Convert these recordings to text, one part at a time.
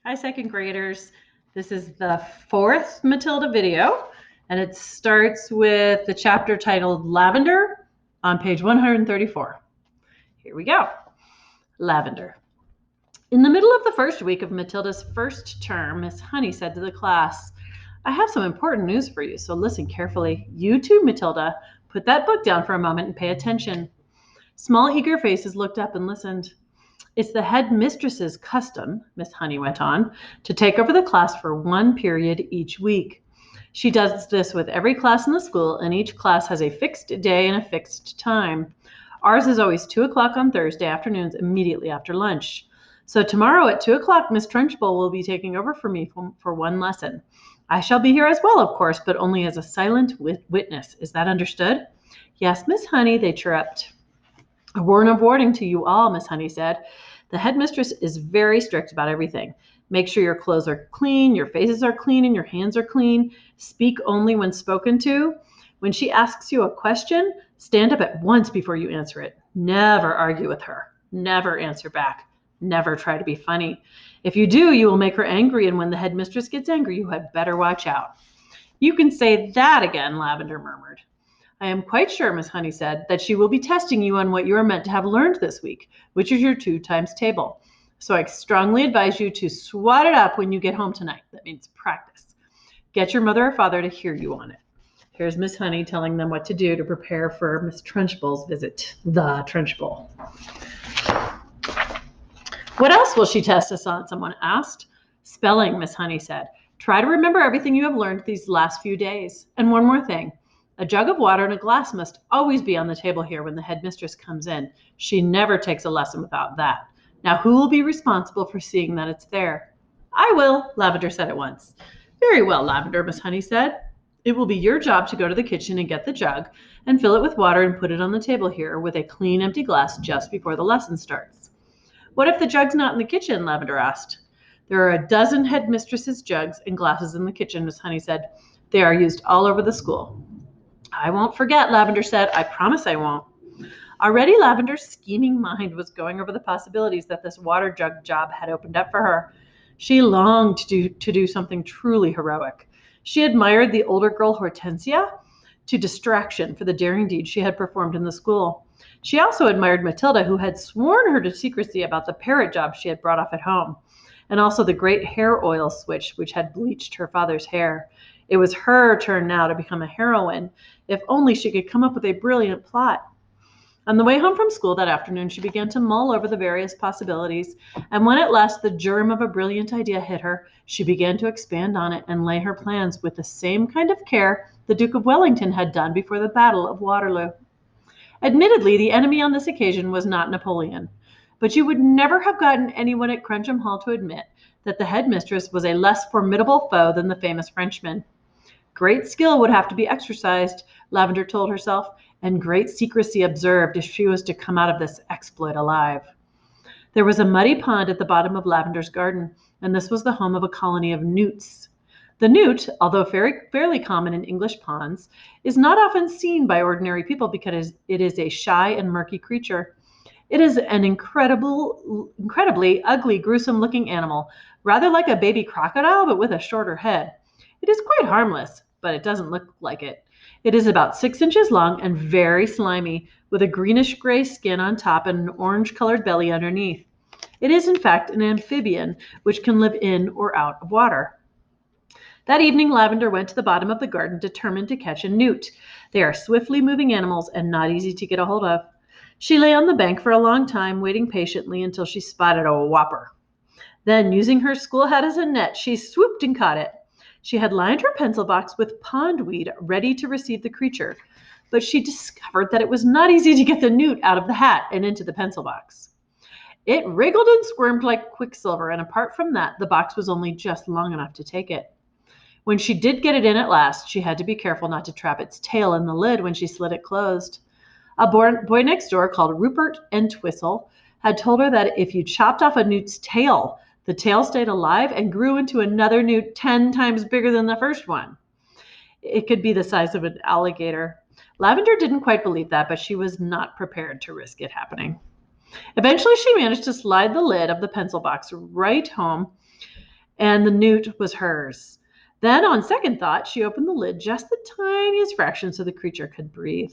Hi, second graders. This is the fourth Matilda video, and it starts with the chapter titled Lavender on page 134. Here we go. Lavender. In the middle of the first week of Matilda's first term, Miss Honey said to the class, I have some important news for you, so listen carefully. You too, Matilda. Put that book down for a moment and pay attention. Small, eager faces looked up and listened. It's the head mistress's custom, Miss Honey went on, to take over the class for one period each week. She does this with every class in the school, and each class has a fixed day and a fixed time. Ours is always 2 o'clock on Thursday afternoons immediately after lunch. So tomorrow at 2 o'clock, Miss Trunchbull will be taking over for me for one lesson. I shall be here as well, of course, but only as a silent witness. Is that understood? Yes, Miss Honey, they chirruped. A word of warning to you all, Miss Honey said. The headmistress is very strict about everything. Make sure your clothes are clean, your faces are clean, and your hands are clean. Speak only when spoken to. When she asks you a question, stand up at once before you answer it. Never argue with her. Never answer back. Never try to be funny. If you do, you will make her angry, and when the headmistress gets angry, you had better watch out. You can say that again, Lavender murmured. I am quite sure, Miss Honey said, that she will be testing you on what you are meant to have learned this week, which is your 2 times table. So I strongly advise you to swat it up when you get home tonight. That means practice. Get your mother or father to hear you on it. Here's Miss Honey telling them what to do to prepare for Miss Trunchbull's visit. The Trunchbull. What else will she test us on? Someone asked. Spelling, Miss Honey said. Try to remember everything you have learned these last few days. And one more thing. A jug of water and a glass must always be on the table here when the headmistress comes in. She never takes a lesson without that. Now, who will be responsible for seeing that it's there? I will, Lavender said at once. Very well, Lavender, Miss Honey said. It will be your job to go to the kitchen and get the jug and fill it with water and put it on the table here with a clean, empty glass just before the lesson starts. What if the jug's not in the kitchen? Lavender asked. There are a dozen headmistresses' jugs and glasses in the kitchen, Miss Honey said. They are used all over the school. I won't forget, Lavender said. I promise I won't. Already Lavender's scheming mind was going over the possibilities that this water jug job had opened up for her. She longed to do something truly heroic. She admired the older girl Hortensia to distraction for the daring deed she had performed in the school. She also admired Matilda, who had sworn her to secrecy about the parrot job she had brought off at home, and also the great hair oil switch which had bleached her father's hair. It was her turn now to become a heroine, if only she could come up with a brilliant plot. On the way home from school that afternoon, she began to mull over the various possibilities, and when at last the germ of a brilliant idea hit her, she began to expand on it and lay her plans with the same kind of care the Duke of Wellington had done before the Battle of Waterloo. Admittedly, the enemy on this occasion was not Napoleon, but you would never have gotten anyone at Crencham Hall to admit that the headmistress was a less formidable foe than the famous Frenchman. Great skill would have to be exercised, Lavender told herself, and great secrecy observed if she was to come out of this exploit alive. There was a muddy pond at the bottom of Lavender's garden, and this was the home of a colony of newts. The newt, although fairly common in English ponds, is not often seen by ordinary people because it is a shy and murky creature. It is an incredibly ugly, gruesome-looking animal, rather like a baby crocodile, but with a shorter head. It is quite harmless, but it doesn't look like it. It is about 6 inches long and very slimy, with a greenish-gray skin on top and an orange-colored belly underneath. It is, in fact, an amphibian, which can live in or out of water. That evening, Lavender went to the bottom of the garden, determined to catch a newt. They are swiftly moving animals and not easy to get a hold of. She lay on the bank for a long time, waiting patiently until she spotted a whopper. Then, using her school hat as a net, she swooped and caught it. She had lined her pencil box with pondweed ready to receive the creature, but she discovered that it was not easy to get the newt out of the hat and into the pencil box. It wriggled and squirmed like quicksilver, and apart from that, the box was only just long enough to take it. When she did get it in at last, she had to be careful not to trap its tail in the lid when she slid it closed. A boy next door called Rupert Entwistle had told her that if you chopped off a newt's tail, the tail stayed alive and grew into another newt 10 times bigger than the first one. It could be the size of an alligator. Lavender didn't quite believe that, but she was not prepared to risk it happening. Eventually, she managed to slide the lid of the pencil box right home and the newt was hers. Then, on second thought, she opened the lid just the tiniest fraction so the creature could breathe.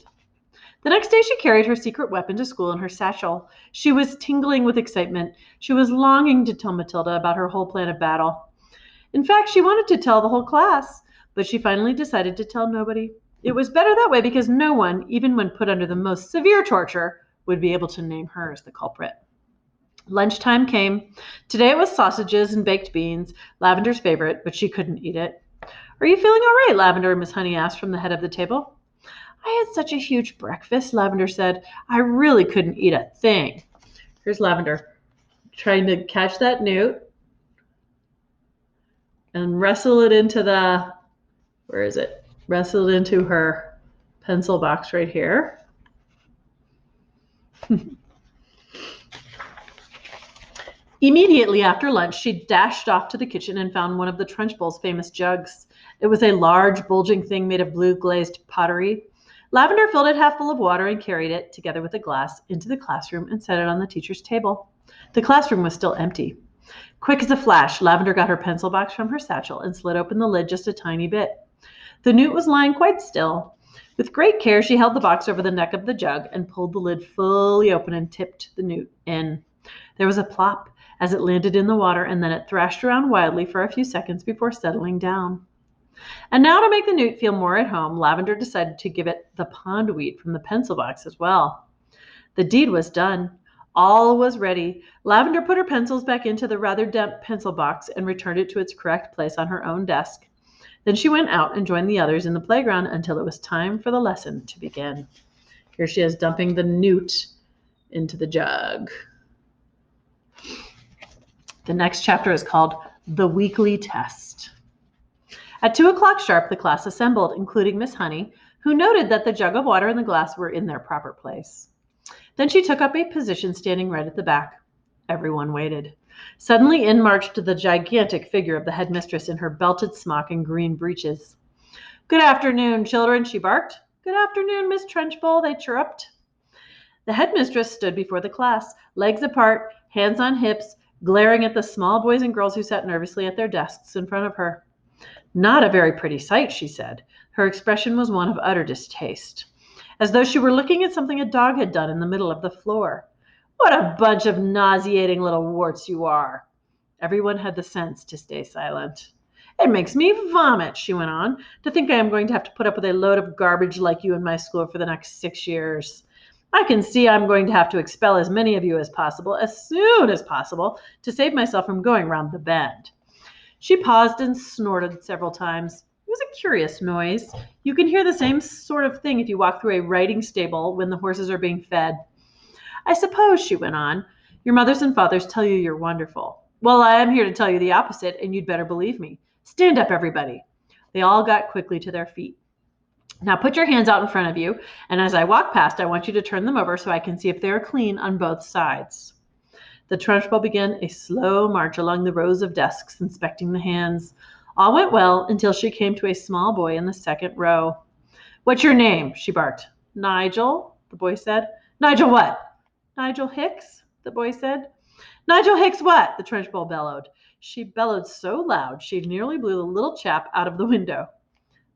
The next day, she carried her secret weapon to school in her satchel. She was tingling with excitement. She was longing to tell Matilda about her whole plan of battle. In fact, she wanted to tell the whole class, but she finally decided to tell nobody. It was better that way because no one, even when put under the most severe torture, would be able to name her as the culprit. Lunchtime came. Today it was sausages and baked beans, Lavender's favorite, but she couldn't eat it. "Are you feeling all right, Lavender?" Miss Honey asked from the head of the table. "I had such a huge breakfast," Lavender said. "I really couldn't eat a thing." Here's Lavender trying to catch that newt and wrestle it into the, where is it? Wrestle it into her pencil box right here. Immediately after lunch, she dashed off to the kitchen and found one of the Trunchbull's famous jugs. It was a large, bulging thing made of blue glazed pottery. Lavender filled it half full of water and carried it, together with a glass, into the classroom and set it on the teacher's table. The classroom was still empty. Quick as a flash, Lavender got her pencil box from her satchel and slid open the lid just a tiny bit. The newt was lying quite still. With great care, she held the box over the neck of the jug and pulled the lid fully open and tipped the newt in. There was a plop as it landed in the water, and then it thrashed around wildly for a few seconds before settling down. And now, to make the newt feel more at home, Lavender decided to give it the pondweed from the pencil box as well. The deed was done. All was ready. Lavender put her pencils back into the rather damp pencil box and returned it to its correct place on her own desk. Then she went out and joined the others in the playground until it was time for the lesson to begin. Here she is dumping the newt into the jug. The next chapter is called The Weekly Test. At 2 o'clock sharp, the class assembled, including Miss Honey, who noted that the jug of water and the glass were in their proper place. Then she took up a position standing right at the back. Everyone waited. Suddenly in marched the gigantic figure of the headmistress in her belted smock and green breeches. "Good afternoon, children," she barked. "Good afternoon, Miss Trunchbull," they chirruped. The headmistress stood before the class, legs apart, hands on hips, glaring at the small boys and girls who sat nervously at their desks in front of her. "Not a very pretty sight," she said. Her expression was one of utter distaste, as though she were looking at something a dog had done in the middle of the floor. "What a bunch of nauseating little warts you are!" Everyone had the sense to stay silent. "It makes me vomit," she went on, "to think I am going to have to put up with a load of garbage like you in my school for the next 6 years. I can see I'm going to have to expel as many of you as possible, as soon as possible, to save myself from going round the bend." She paused and snorted several times. It was a curious noise. You can hear the same sort of thing if you walk through a riding stable when the horses are being fed. "I suppose," she went on, "your mothers and fathers tell you you're wonderful. Well, I am here to tell you the opposite, and you'd better believe me. Stand up, everybody." They all got quickly to their feet. "Now put your hands out in front of you, and as I walk past, I want you to turn them over so I can see if they are clean on both sides." The Trunchbull began a slow march along the rows of desks, inspecting the hands. All went well until she came to a small boy in the second row. "What's your name?" she barked. "Nigel," the boy said. "Nigel what?" "Nigel Hicks," the boy said. "Nigel Hicks what?" the Trunchbull bellowed. She bellowed so loud she nearly blew the little chap out of the window.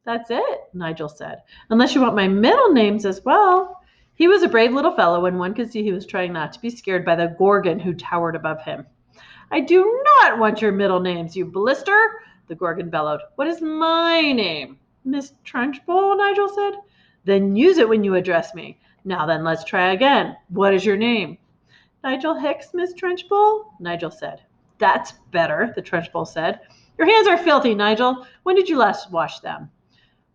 "That's it," Nigel said, "unless you want my middle names as well." He was a brave little fellow, and one could see he was trying not to be scared by the Gorgon who towered above him. "I do not want your middle names, you blister," the Gorgon bellowed. "What is my name?" "Miss Trunchbull," Nigel said. "Then use it when you address me. Now then, let's try again. What is your name?" "Nigel Hicks, Miss Trunchbull," Nigel said. "That's better," the Trunchbull said. "Your hands are filthy, Nigel. When did you last wash them?"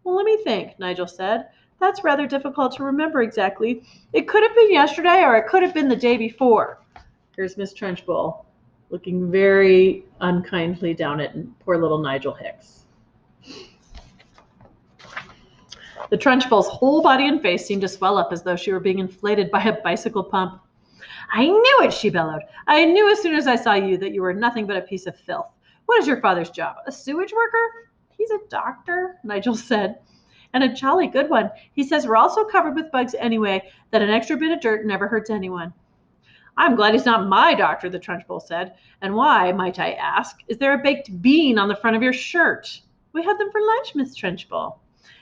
"Well, let me think," Nigel said. "That's rather difficult to remember exactly. It could have been yesterday, or it could have been the day before." Here's Miss Trunchbull looking very unkindly down at poor little Nigel Hicks. The Trunchbull's whole body and face seemed to swell up as though she were being inflated by a bicycle pump. "I knew it," she bellowed. "I knew as soon as I saw you that you were nothing but a piece of filth. What is your father's job? A sewage worker?" "He's a doctor," Nigel said. "And a jolly good one. He says we're all so covered with bugs anyway that an extra bit of dirt never hurts anyone." I'm glad he's not my doctor, the Trunchbull said. And why, might I ask, is there a baked bean on the front of your shirt? We had them for lunch, Miss Trunchbull.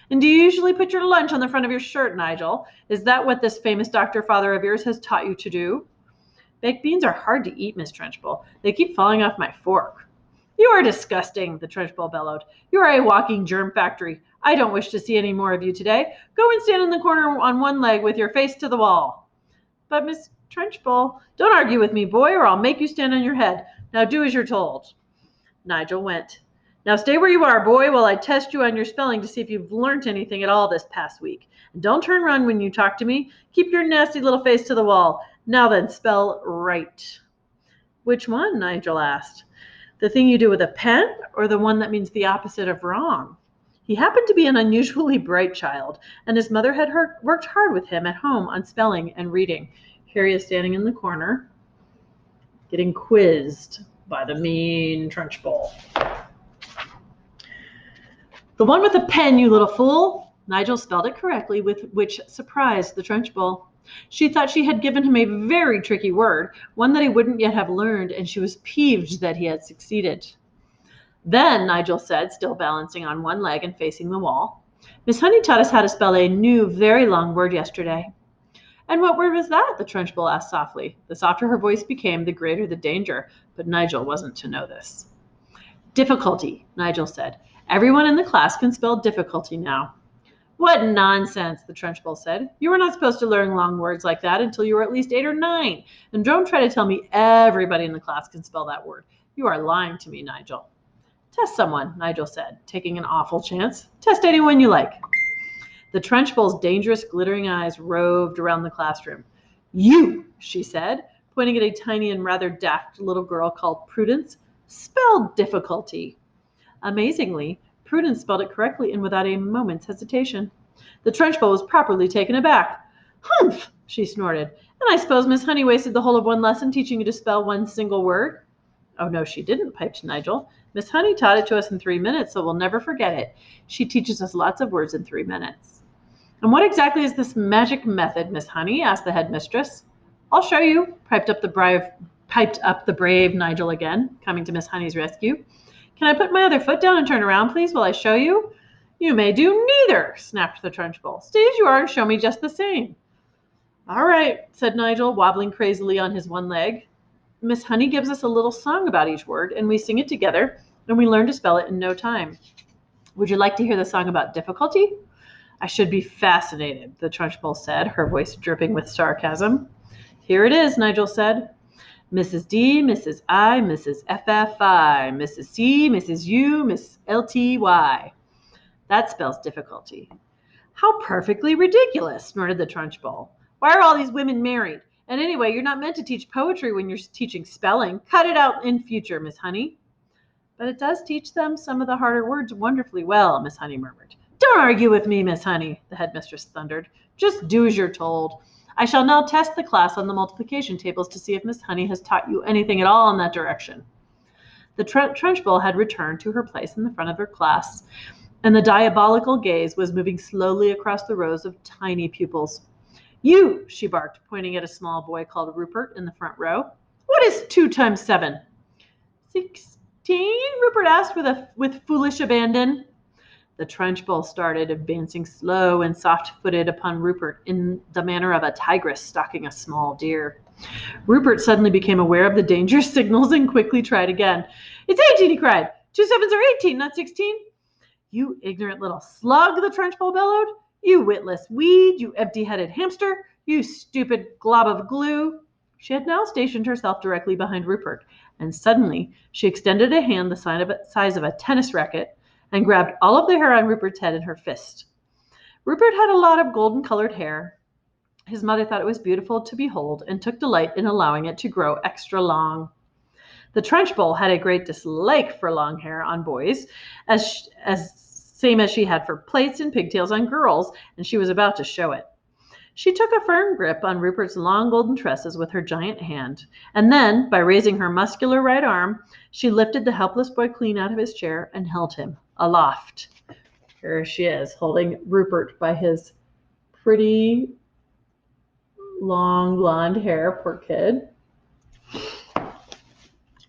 And do you usually put your lunch on the front of your shirt, Nigel? Is that what this famous doctor father of yours has taught you to do? Baked beans are hard to eat, Miss Trunchbull. They keep falling off my fork. You are disgusting, the Trunchbull bellowed. You are a walking germ factory. I don't wish to see any more of you today. Go and stand in the corner on one leg with your face to the wall. But, Miss Trunchbull, don't argue with me, boy, or I'll make you stand on your head. Now do as you're told. Nigel went. Now stay where you are, boy, while I test you on your spelling to see if you've learnt anything at all this past week. And don't turn around when you talk to me. Keep your nasty little face to the wall. Now then, spell right. Which one? Nigel asked. The thing you do with a pen, or the one that means the opposite of wrong? He happened to be an unusually bright child, and his mother had worked hard with him at home on spelling and reading. Here he is standing in the corner, getting quizzed by the mean Trunchbull. The one with the pen, you little fool. Nigel spelled it correctly, which surprised the Trunchbull. She thought she had given him a very tricky word, one that he wouldn't yet have learned, and she was peeved that he had succeeded. Then, Nigel said, still balancing on one leg and facing the wall, Miss Honey taught us how to spell a new, very long word yesterday. And what word was that? The Trunchbull asked softly. The softer her voice became, the greater the danger, but Nigel wasn't to know this. Difficulty, Nigel said. Everyone in the class can spell difficulty now. What nonsense, the Trunchbull said. You were not supposed to learn long words like that until you were at least 8 or 9. And don't try to tell me everybody in the class can spell that word. You are lying to me, Nigel. Test someone, Nigel said, taking an awful chance. Test anyone you like. The Trunchbull's dangerous, glittering eyes roved around the classroom. You, she said, pointing at a tiny and rather daft little girl called Prudence, spell difficulty. Amazingly, Prudence spelled it correctly and without a moment's hesitation. The Trunchbull was properly taken aback. Humph, she snorted. And I suppose Miss Honey wasted the whole of one lesson teaching you to spell one single word? Oh, no, she didn't, piped Nigel. Miss Honey taught it to us in 3 minutes, so we'll never forget it. She teaches us lots of words in 3 minutes. And what exactly is this magic method, Miss Honey? Asked the headmistress. I'll show you, piped up the brave Nigel again, coming to Miss Honey's rescue. Can I put my other foot down and turn around, please, while I show you? You may do neither, snapped the Trunchbull. Stay as you are and show me just the same. All right, said Nigel, wobbling crazily on his one leg. Miss Honey gives us a little song about each word, and we sing it together, and we learn to spell it in no time. Would you like to hear the song about difficulty? I should be fascinated, the Trunchbull said, her voice dripping with sarcasm. Here it is, Nigel said. Mrs. D, Mrs. I, Mrs. FFI, Mrs. C, Mrs. U, Miss LTY. That spells difficulty. How perfectly ridiculous, snorted the Trunchbull. Why are all these women married? And anyway, you're not meant to teach poetry when you're teaching spelling. Cut it out in future, Miss Honey. But it does teach them some of the harder words wonderfully well, Miss Honey murmured. Don't argue with me, Miss Honey, the headmistress thundered. Just do as you're told. I shall now test the class on the multiplication tables to see if Miss Honey has taught you anything at all in that direction. The Trunchbull had returned to her place in the front of her class, and the diabolical gaze was moving slowly across the rows of tiny pupils. You, she barked, pointing at a small boy called Rupert in the front row. What is 2 times 7? 16, Rupert asked with foolish abandon. The Trunchbull started, advancing slow and soft-footed upon Rupert in the manner of a tigress stalking a small deer. Rupert suddenly became aware of the danger signals and quickly tried again. It's 18, he cried. 2 sevens are 18, not 16. You ignorant little slug, the Trunchbull bellowed. You witless weed, you empty-headed hamster, you stupid glob of glue. She had now stationed herself directly behind Rupert, and suddenly she extended a hand the size of a tennis racket and grabbed all of the hair on Rupert's head in her fist. Rupert had a lot of golden-colored hair. His mother thought it was beautiful to behold and took delight in allowing it to grow extra long. The Trunchbull had a great dislike for long hair on boys, same as she had for plaits and pigtails on girls, and she was about to show it. She took a firm grip on Rupert's long golden tresses with her giant hand, and then, by raising her muscular right arm, she lifted the helpless boy clean out of his chair and held him aloft. Here she is, holding Rupert by his pretty long blonde hair, poor kid.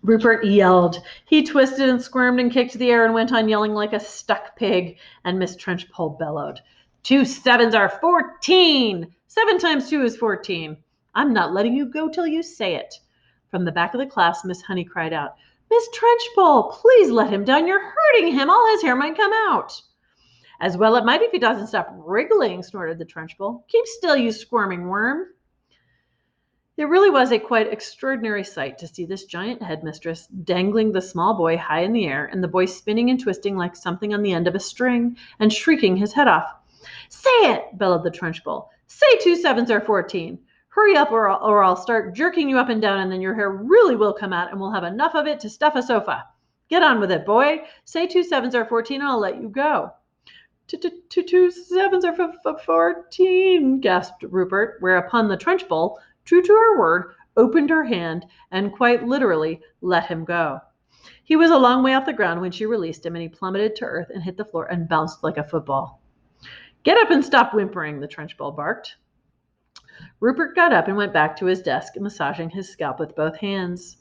Rupert yelled. He twisted and squirmed and kicked the air and went on yelling like a stuck pig, and Miss Trenchpole bellowed. 2 sevens are 14! 7 times 2 is 14. I'm not letting you go till you say it. From the back of the class, Miss Honey cried out, Miss Trenchpole, please let him down. You're hurting him. All his hair might come out. As well it might if he doesn't stop wriggling, snorted the Trenchpole. Keep still, you squirming worm. It really was a quite extraordinary sight to see this giant headmistress dangling the small boy high in the air, and the boy spinning and twisting like something on the end of a string, and shrieking his head off. Say it, bellowed the Trenchpole. Say 2 sevens are 14. Hurry up or I'll start jerking you up and down, and then your hair really will come out, and we'll have enough of it to stuff a sofa. Get on with it, boy. Say 2 sevens are 14, and I'll let you go. 2 sevens are 14, gasped Rupert, whereupon the Trenchpole, true to her word, opened her hand and quite literally let him go. He was a long way off the ground when she released him, and he plummeted to earth and hit the floor and bounced like a football. Get up and stop whimpering, the Trenchpole barked. Rupert got up and went back to his desk, massaging his scalp with both hands.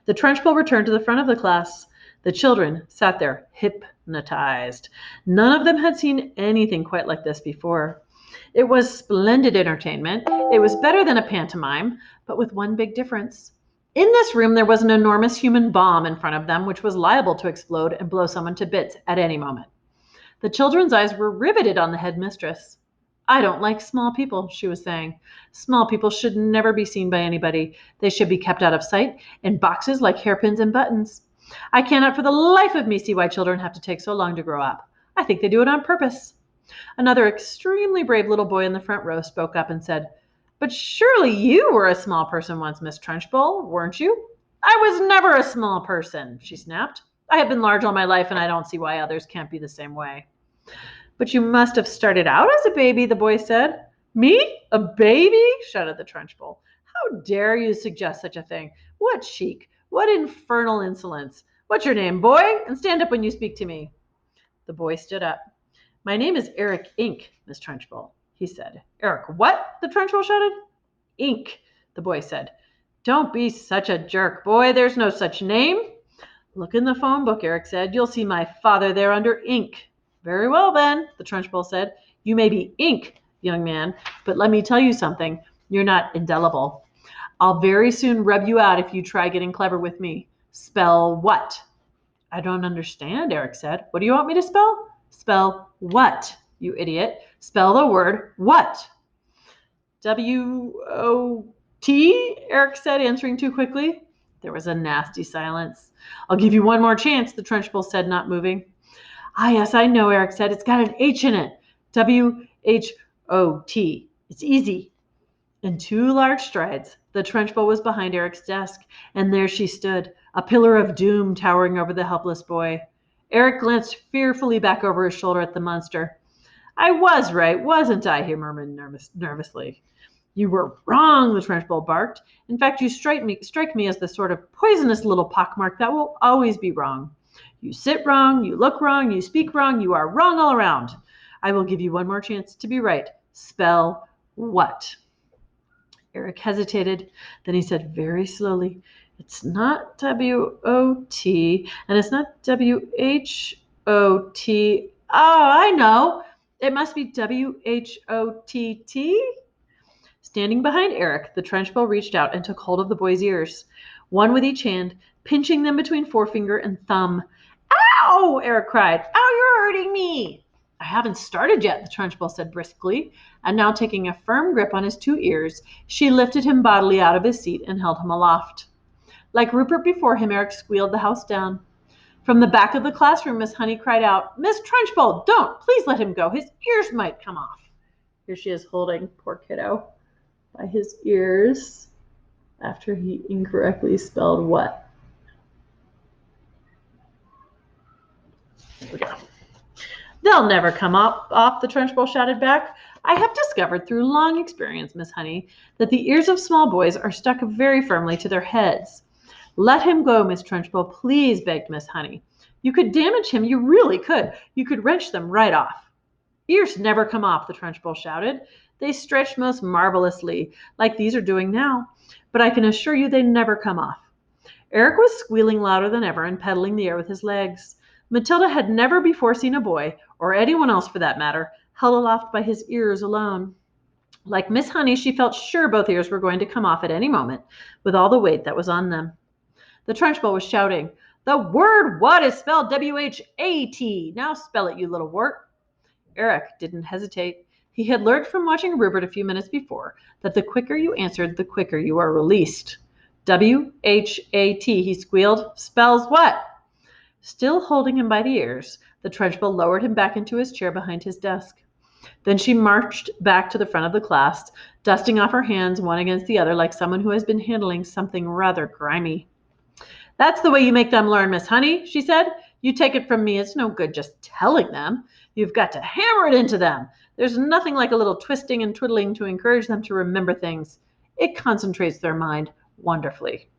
The Trenchpole returned to the front of the class. The children sat there, hypnotized. None of them had seen anything quite like this before. It was splendid entertainment. It was better than a pantomime, but with one big difference. In this room, there was an enormous human bomb in front of them, which was liable to explode and blow someone to bits at any moment. The children's eyes were riveted on the headmistress. I don't like small people, she was saying. Small people should never be seen by anybody. They should be kept out of sight in boxes like hairpins and buttons. I cannot for the life of me see why children have to take so long to grow up. I think they do it on purpose. Another extremely brave little boy in the front row spoke up and said, But surely you were a small person once, Miss Trenchpole, weren't you? I was never a small person, she snapped. I have been large all my life, and I don't see why others can't be the same way. But you must have started out as a baby, the boy said. Me? A baby? Shouted the Trenchpole. How dare you suggest such a thing? What cheek? What infernal insolence? What's your name, boy? And stand up when you speak to me. The boy stood up. My name is Eric Ink, Miss Trenchpole, he said. Eric what? The Trenchpole shouted. Ink, the boy said. Don't be such a jerk, boy. There's no such name. Look in the phone book, Eric said. You'll see my father there under Ink. Very well, then, the Trenchpole said. You may be Ink, young man, but let me tell you something. You're not indelible. I'll very soon rub you out if you try getting clever with me. Spell what? I don't understand, Eric said. What do you want me to spell? Spell what, you idiot? Spell the word what. W-O-T, Eric said, answering too quickly. There was a nasty silence. I'll give you one more chance, the Trenchpole said, not moving. Ah, yes, I know, Eric said. It's got an H in it. W-H-O-T. It's easy. In 2 large strides, the Trenchpole was behind Eric's desk, and there she stood, a pillar of doom towering over the helpless boy. Eric glanced fearfully back over his shoulder at the monster. I was right, wasn't I? He murmured nervously. You were wrong, the Trenchpole barked. In fact, you strike me as the sort of poisonous little pockmark that will always be wrong. You sit wrong, you look wrong, you speak wrong, you are wrong all around. I will give you one more chance to be right. Spell what? Eric hesitated. Then he said very slowly, It's not W-O-T, and it's not W-H-O-T. Oh, I know. It must be W-H-O-T-T. Standing behind Eric, the Trenchpole reached out and took hold of the boy's ears, one with each hand, pinching them between forefinger and thumb. Ow! Eric cried. Ow, you're hurting me! I haven't started yet, the Trenchpole said briskly, and now taking a firm grip on his 2 ears, she lifted him bodily out of his seat and held him aloft. Like Rupert before him, Eric squealed the house down. From the back of the classroom, Miss Honey cried out, Miss Trenchpole, don't! Please let him go. His ears might come off. Here she is holding poor kiddo by his ears after he incorrectly spelled what? Here we go. They'll never come off, the Trenchpole shouted back. I have discovered through long experience, Miss Honey, that the ears of small boys are stuck very firmly to their heads. Let him go, Miss Trenchpole, please, begged Miss Honey. You could damage him, you really could. You could wrench them right off. Ears never come off, the Trenchpole shouted. They stretch most marvelously, like these are doing now, but I can assure you they never come off. Eric was squealing louder than ever and pedaling the air with his legs. Matilda had never before seen a boy, or anyone else for that matter, held aloft by his ears alone. Like Miss Honey, she felt sure both ears were going to come off at any moment, with all the weight that was on them. The Trunchbull was shouting, "The word what is spelled W-H-A-T. Now spell it, you little wart." Eric didn't hesitate. He had learned from watching Rupert a few minutes before that the quicker you answered, the quicker you are released. W-H-A-T, he squealed, spells what? Still holding him by the ears, the Trunchbull lowered him back into his chair behind his desk. Then she marched back to the front of the class, dusting off her hands one against the other like someone who has been handling something rather grimy. "That's the way you make them learn, Miss Honey," she said. "You take it from me, it's no good just telling them. You've got to hammer it into them. There's nothing like a little twisting and twiddling to encourage them to remember things. It concentrates their mind wonderfully."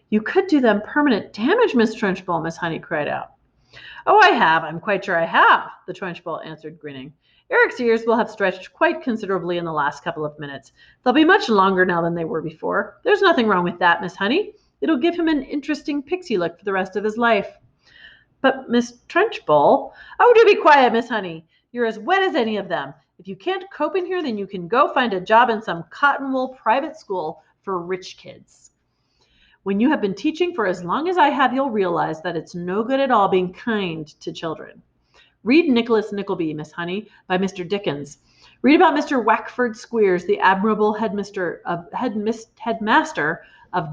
"You could do them permanent damage, Miss Trunchbull," Miss Honey cried out. "Oh, I have. I'm quite sure I have," the Trunchbull answered, grinning. "Eric's ears will have stretched quite considerably in the last couple of minutes. They'll be much longer now than they were before. There's nothing wrong with that, Miss Honey. It'll give him an interesting pixie look for the rest of his life." "But, Miss Trunchbull—" "Oh, do be quiet, Miss Honey. You're as wet as any of them. If you can't cope in here, then you can go find a job in some cotton wool private school for rich kids. When you have been teaching for as long as I have, you'll realize that it's no good at all being kind to children. Read Nicholas Nickleby, Miss Honey, by Mr. Dickens. Read about Mr. Wackford Squeers, the admirable headmaster of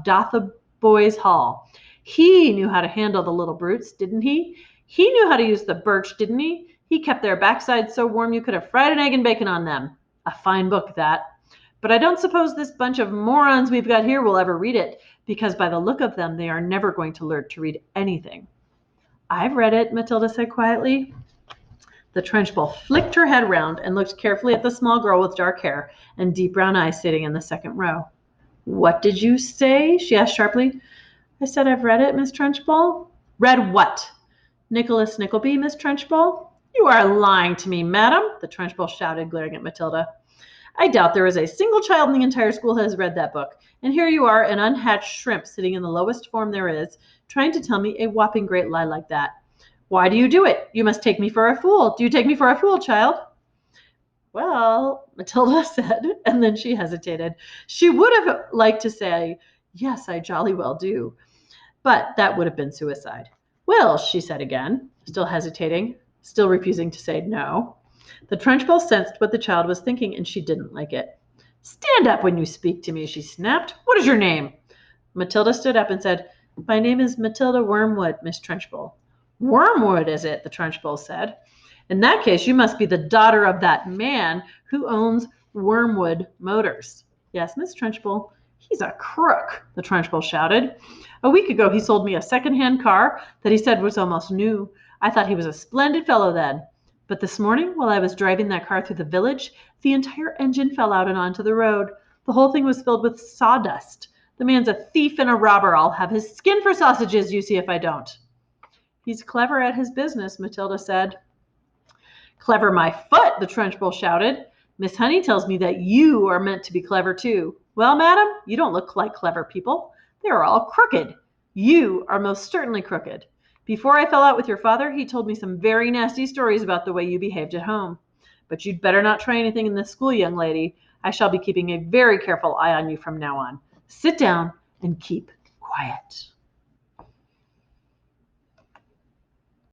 Dotheboys Hall. He knew how to handle the little brutes, didn't he? He knew how to use the birch, didn't he? He kept their backsides so warm you could have fried an egg and bacon on them. A fine book, that. But I don't suppose this bunch of morons we've got here will ever read it, because by the look of them, they are never going to learn to read anything." "I've read it," Matilda said quietly. The Trunchbull flicked her head round and looked carefully at the small girl with dark hair and deep brown eyes sitting in the second row. "What did you say?" she asked sharply. "I said I've read it, Miss Trunchbull." "Read what?" "Nicholas Nickleby, Miss Trunchbull." "You are lying to me, madam," the Trunchbull shouted, glaring at Matilda. "I doubt there is a single child in the entire school who has read that book. And here you are, an unhatched shrimp sitting in the lowest form there is, trying to tell me a whopping great lie like that. Why do you do it? You must take me for a fool. Do you take me for a fool, child?" "Well," Matilda said, and then she hesitated. She would have liked to say, "Yes, I jolly well do," but that would have been suicide. "Well," she said again, still hesitating, still refusing to say no. The Trunchbull sensed what the child was thinking, and she didn't like it. "Stand up when you speak to me," she snapped. "What is your name?" Matilda stood up and said, "My name is Matilda Wormwood, Miss Trunchbull." "Wormwood, is it?" the Trunchbull said. "In that case, you must be the daughter of that man who owns Wormwood Motors." "Yes, Miss Trunchbull." "He's a crook," the Trunchbull shouted. "A week ago he sold me a second-hand car that he said was almost new. I thought he was a splendid fellow then. But this morning, while I was driving that car through the village, the entire engine fell out and onto the road. The whole thing was filled with sawdust. The man's a thief and a robber. I'll have his skin for sausages, you see if I don't." "He's clever at his business," Matilda said. "Clever my foot," the Trunchbull shouted. "Miss Honey tells me that you are meant to be clever too. Well, madam, you don't look like clever people. They are all crooked. You are most certainly crooked. Before I fell out with your father, he told me some very nasty stories about the way you behaved at home. But you'd better not try anything in this school, young lady. I shall be keeping a very careful eye on you from now on. Sit down and keep quiet."